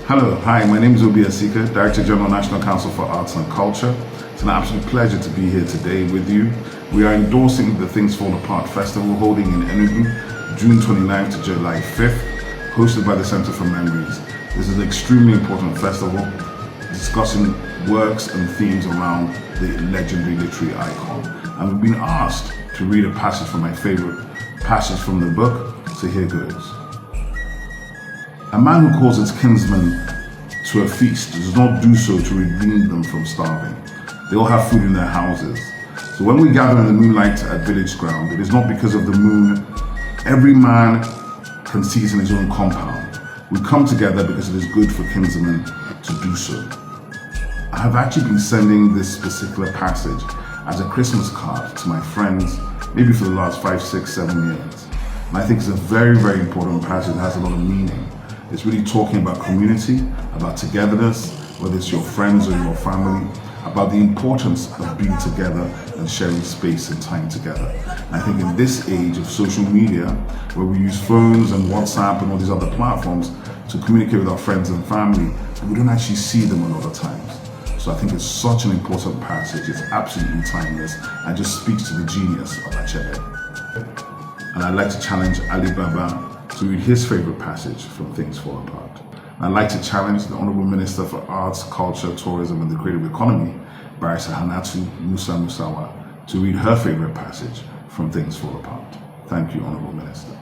Hello, hi, my name is Obi Asika, Director General National Council for Arts and Culture. It's an absolute pleasure to be here today with you. We are endorsing the Things Fall Apart Festival holding in Enugu, June 29th to July 5th, hosted by the Center for Memories. This is an extremely important festival discussing works and themes around the legendary literary icon. And we've been asked to read a passage from my favorite passage from the book, so here goes. A man who calls his kinsmen to a feast does not do so to redeem them from starving. They all have food in their houses. So when we gather in the moonlight at village ground, it is not because of the moon. Every man can see it in his own compound. We come together because it is good for kinsmen to do so. I have actually been sending this particular passage as a Christmas card to my friends, maybe for the last 5, 6, 7 years. And I think it's a very, very important passage that has a lot of meaning. It's really talking about community, about togetherness, whether it's your friends or your family, about the importance of being together and sharing space and time together. And I think in this age of social media, where we use phones and WhatsApp and all these other platforms to communicate with our friends and family, we don't actually see them a lot of times. So I think it's such an important passage. It's absolutely timeless and just speaks to the genius of Achebe. And I'd like to challenge Ali Baba to read his favorite passage from Things Fall Apart. And I'd like to challenge the Honorable Minister for Arts, Culture, Tourism and the Creative Economy, Barrister Hannatu Musa Musawa, to read her favorite passage from Things Fall Apart. Thank you, Honorable Minister.